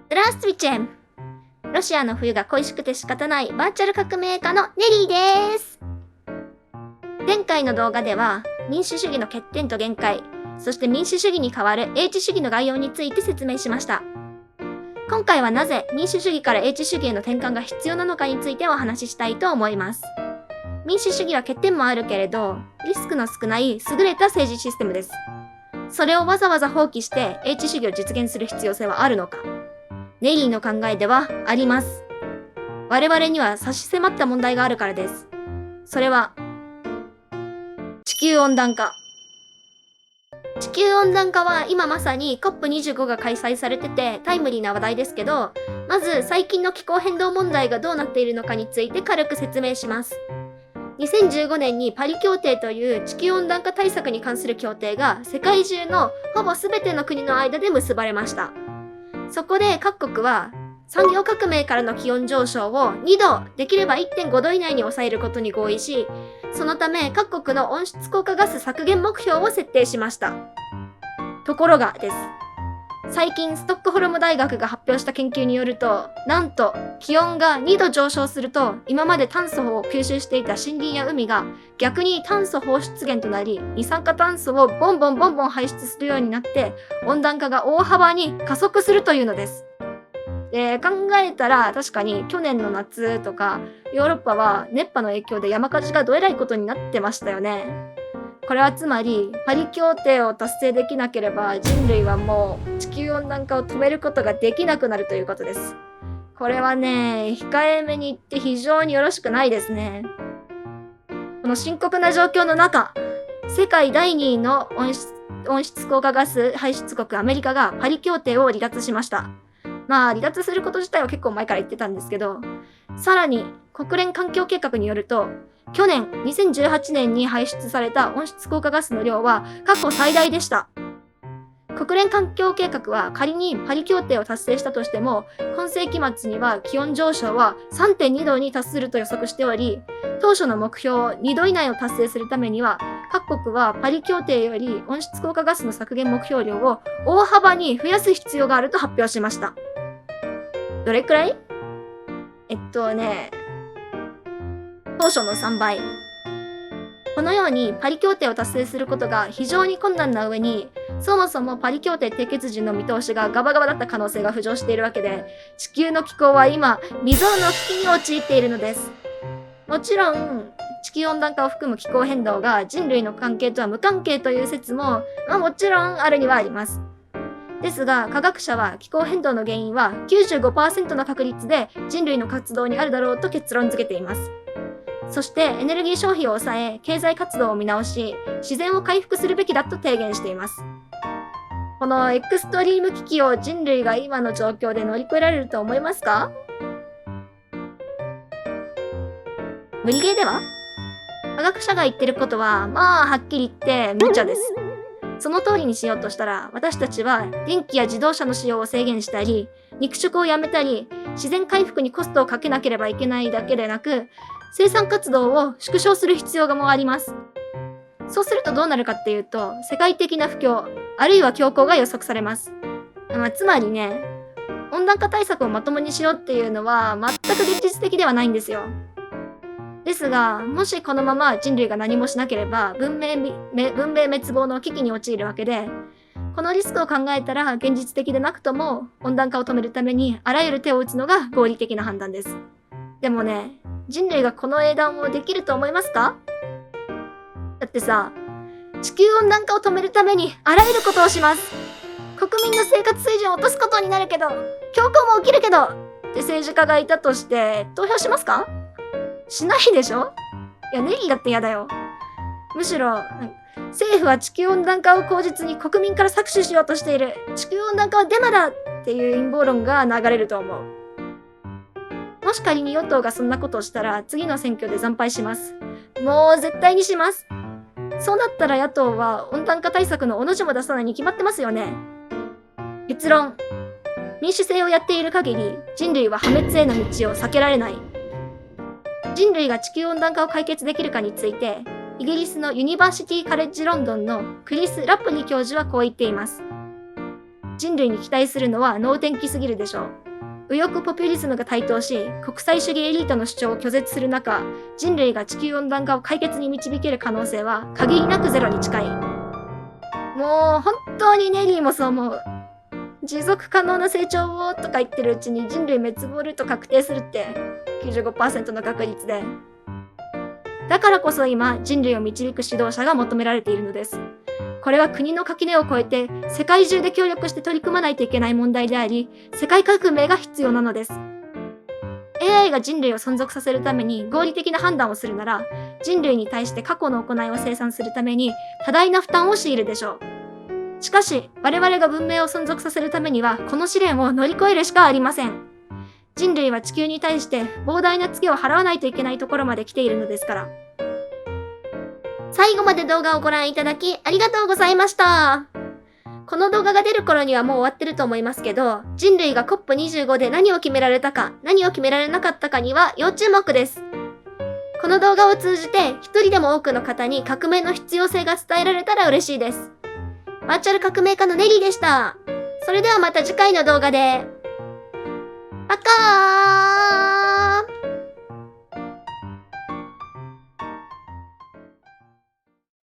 Здравствуйте! ロシアの冬が恋しくて仕方ないバーチャル革命家のネリーです。前回の動画では民主主義の欠点と限界、そして民主主義に代わる英知主義の概要について説明しました。今回はなぜ民主主義から英知主義への転換が必要なのかについてお話ししたいと思います。民主主義は欠点もあるけれど、リスクの少ない優れた政治システムです。それをわざわざ放棄して英知主義を実現する必要性はあるのか。ネリーの考えではあります。我々には差し迫った問題があるからです。それは地球温暖化。地球温暖化は今まさに COP25 が開催されててタイムリーな話題ですけど、まず最近の気候変動問題がどうなっているのかについて軽く説明します。2015年にパリ協定という地球温暖化対策に関する協定が世界中のほぼ全ての国の間で結ばれました。そこで各国は産業革命からの気温上昇を2度、できれば 1.5 度以内に抑えることに合意し、そのため各国の温室効果ガス削減目標を設定しました。ところがです。最近ストックホルム大学が発表した研究によると、なんと気温が2度上昇すると、今まで炭素を吸収していた森林や海が逆に炭素放出源となり、二酸化炭素をボンボン排出するようになって、温暖化が大幅に加速するというのです。で、考えたら確かに去年の夏とかヨーロッパは熱波の影響で山火事がどえらいことになってましたよね。これはつまりパリ協定を達成できなければ人類はもう地球温暖化を止めることができなくなるということです。これはね、控えめに言って非常によろしくないですね。この深刻な状況の中、世界第2位の温室効果ガス排出国アメリカがパリ協定を離脱しました。離脱すること自体は結構前から言ってたんですけど、さらに国連環境計画によると、去年2018年に排出された温室効果ガスの量は過去最大でした。国連環境計画は仮にパリ協定を達成したとしても、今世紀末には気温上昇は 3.2 度に達すると予測しており、当初の目標2度以内を達成するためには、各国はパリ協定より温室効果ガスの削減目標量を大幅に増やす必要があると発表しました。どれくらい？当初の3倍。このようにパリ協定を達成することが非常に困難な上に、そもそもパリ協定締結時の見通しがガバガバだった可能性が浮上しているわけで、地球の気候は今、未曾有の危機に陥っているのです。もちろん、地球温暖化を含む気候変動が人類の関係とは無関係という説も、もちろんあるにはあります。ですが、科学者は気候変動の原因は 95% の確率で人類の活動にあるだろうと結論付けています。そしてエネルギー消費を抑え、経済活動を見直し、自然を回復するべきだと提言しています。このエクストリーム危機を人類が今の状況で乗り越えられると思いますか？無理ゲーでは？科学者が言ってることは、はっきり言って無茶です。その通りにしようとしたら、私たちは電気や自動車の使用を制限したり、肉食をやめたり、自然回復にコストをかけなければいけないだけでなく、生産活動を縮小する必要がもあります。そうするとどうなるかっていうと、世界的な不況、あるいは恐慌が予測されます。つまりね、温暖化対策をまともにしようっていうのは全く現実的ではないんですよ。ですが、もしこのまま人類が何もしなければ文明滅亡の危機に陥るわけで、このリスクを考えたら現実的でなくとも温暖化を止めるためにあらゆる手を打つのが合理的な判断です。でもね、人類がこの英断をできると思いますか？だってさ、地球温暖化を止めるためにあらゆることをします。国民の生活水準を落とすことになるけど、恐慌も起きるけどって政治家がいたとして投票しますか？しないでしょ？ネリーだって嫌だよ。むしろ政府は地球温暖化を口実に国民から搾取しようとしている。地球温暖化はデマだっていう陰謀論が流れると思う。もし仮に与党がそんなことをしたら次の選挙で惨敗します。もう絶対にします。そうなったら野党は温暖化対策のおの字も出さないに決まってますよね。結論。民主制をやっている限り人類は破滅への道を避けられない。人類が地球温暖化を解決できるかについて、イギリスのユニバーシティ・カレッジ・ロンドンのクリス・ラプニ教授はこう言っています。人類に期待するのは能天気すぎるでしょう。右翼ポピュリズムが台頭し、国際主義エリートの主張を拒絶する中、人類が地球温暖化を解決に導ける可能性は限りなくゼロに近い。もう本当にネリーもそう思う。持続可能な成長をとか言ってるうちに人類滅亡ると確定するって 95% の確率で。だからこそ今、人類を導く指導者が求められているのです。これは国の垣根を越えて世界中で協力して取り組まないといけない問題であり、世界革命が必要なのです。AI が人類を存続させるために合理的な判断をするなら、人類に対して過去の行いを清算するために多大な負担を強いるでしょう。しかし、我々が文明を存続させるためには、この試練を乗り越えるしかありません。人類は地球に対して膨大なツケを払わないといけないところまで来ているのですから。最後まで動画をご覧いただきありがとうございました。この動画が出る頃にはもう終わってると思いますけど、人類が COP25 で何を決められたか、何を決められなかったかには要注目です。この動画を通じて一人でも多くの方に革命の必要性が伝えられたら嬉しいです。バーチャル革命家のネリーでした。それではまた次回の動画で。パカーン。